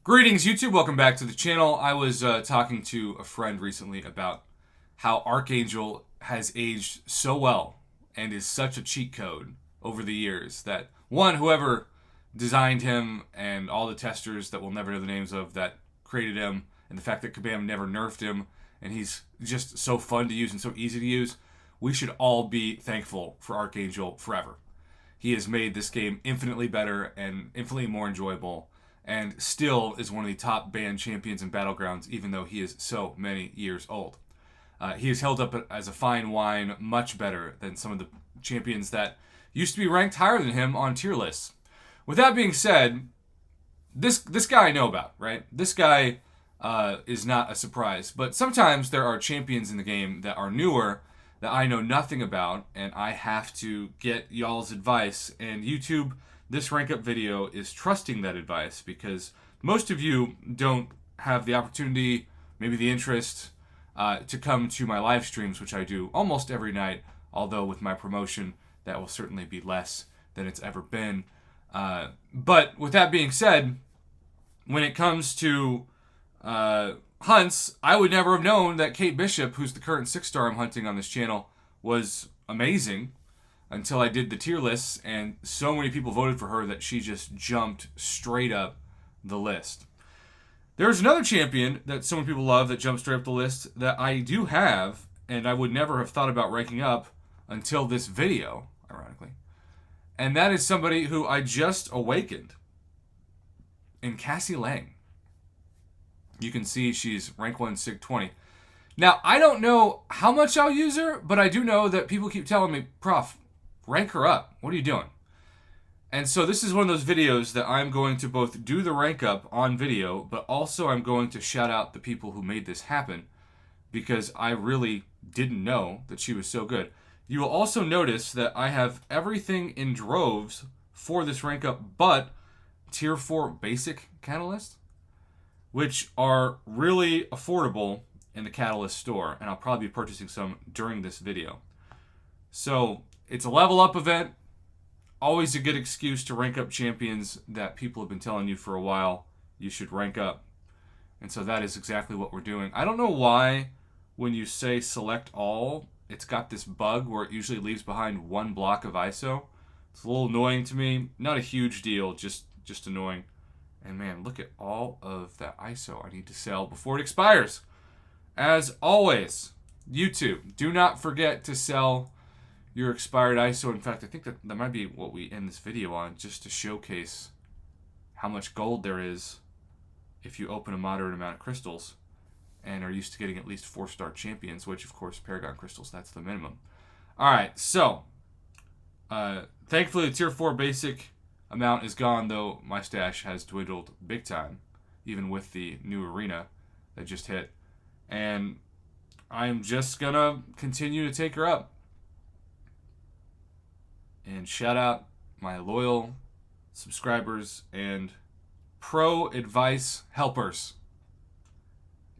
Greetings, YouTube. Welcome back to the channel. I was talking to a friend recently about how Archangel has aged so well and is such a cheat code over the years that, one, whoever designed him and all the testers that we'll never know the names of that created him, and the fact that Kabam never nerfed him, and he's just so fun to use and so easy to use, we should all be thankful for Archangel forever. He has made this game infinitely better and infinitely more enjoyable, and still is one of the top banned champions in Battlegrounds, even though he is so many years old. He is held up as a fine wine, much better than some of the champions that used to be ranked higher than him on tier lists. With that being said, this guy I know about, right? This guy is not a surprise, but sometimes there are champions in the game that are newer that I know nothing about, and I have to get y'all's advice. And YouTube, this rank up video is trusting that advice because most of you don't have the opportunity, maybe the interest, to come to my live streams, which I do almost every night, although with my promotion, that will certainly be less than it's ever been. But with that being said, when it comes to hunts, I would never have known that Kate Bishop, who's the current 6-star I'm hunting on this channel, was amazing until I did the tier lists, and so many people voted for her that she just jumped straight up the list. There's another champion that so many people love that jumped straight up the list that I do have, and I would never have thought about ranking up until this video, ironically. And that is somebody who I just awakened in Cassie Lang. You can see she's rank 1 Sig 20. Now, I don't know how much I'll use her, but I do know that people keep telling me, Prof, rank her up. What are you doing? And so this is one of those videos that I'm going to both do the rank up on video, but also I'm going to shout out the people who made this happen because I really didn't know that she was so good. You will also notice that I have everything in droves for this rank up but tier 4 basic catalyst, which are really affordable in the Catalyst store, and I'll probably be purchasing some during this video. So it's a level up event, always a good excuse to rank up champions that people have been telling you for a while you should rank up. And so that is exactly what we're doing. I don't know why when you say select all, it's got this bug where it usually leaves behind one block of ISO. It's a little annoying to me. Not a huge deal, just annoying. And man, look at all of that ISO I need to sell before it expires. As always, YouTube, do not forget to sell your expired ISO. In fact, I think that might be what we end this video on, just to showcase how much gold there is if you open a moderate amount of crystals and are used to getting at least 4-star champions, which of course Paragon crystals, that's the minimum. Alright, so thankfully the tier 4 basic amount is gone, though my stash has dwindled big time, even with the new arena that just hit. And I'm just gonna continue to take her up. And shout out my loyal subscribers and pro advice helpers,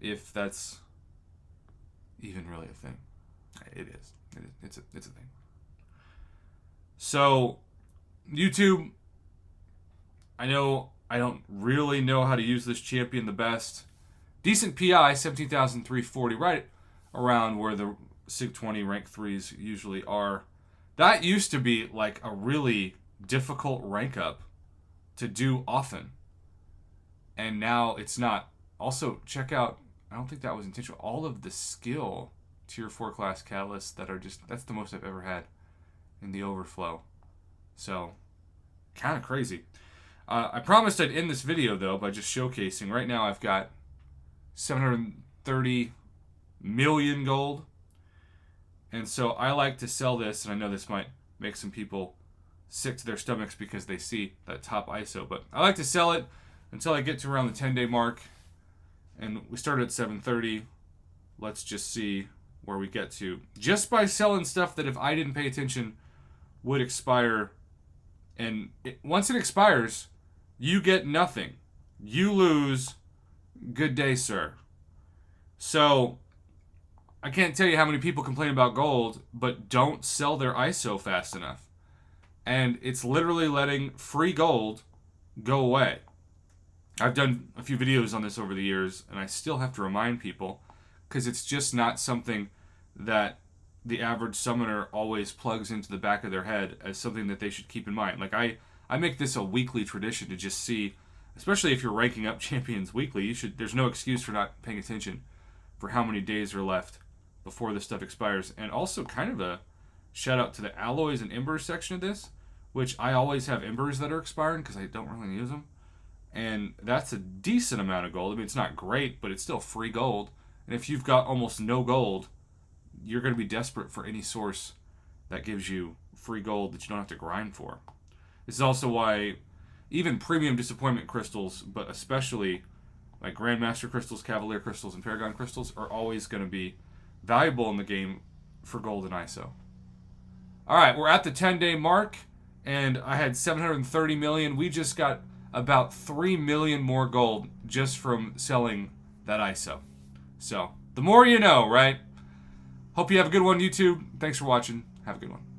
if that's even really a thing. It is. It's a thing. So, YouTube, I know I don't really know how to use this champion the best. Decent PI, 17,340, right around where the Sig 20 rank 3s usually are. That used to be like a really difficult rank up to do often. And now it's not. Also, check out, I don't think that was intentional, all of the skill tier 4 class catalysts that are just, that's the most I've ever had in the overflow. So, kind of crazy. I promised I'd end this video, though, by just showcasing. Right now I've got 730 million gold. And so I like to sell this, and I know this might make some people sick to their stomachs because they see that top ISO, but I like to sell it until I get to around the 10-day mark. And we started at 730. Let's just see where we get to. Just by selling stuff that if I didn't pay attention would expire. And once it expires, you get nothing. You lose. Good day, sir. So, I can't tell you how many people complain about gold, but don't sell their ISO fast enough. And it's literally letting free gold go away. I've done a few videos on this over the years, and I still have to remind people because it's just not something that the average summoner always plugs into the back of their head as something that they should keep in mind. Like I make this a weekly tradition to just see, especially if you're ranking up champions weekly, there's no excuse for not paying attention for how many days are left before this stuff expires. And also kind of a shout out to the alloys and embers section of this, which I always have embers that are expiring because I don't really use them. And that's a decent amount of gold. I mean, it's not great, but it's still free gold. And if you've got almost no gold, you're going to be desperate for any source that gives you free gold that you don't have to grind for. This is also why even premium disappointment crystals, but especially like Grandmaster crystals, Cavalier crystals, and Paragon crystals are always going to be valuable in the game for gold and ISO. All right, we're at the 10-day mark, and I had 730 million. We just got about 3 million more gold just from selling that ISO. So, the more you know, right? Hope you have a good one, YouTube. Thanks for watching. Have a good one.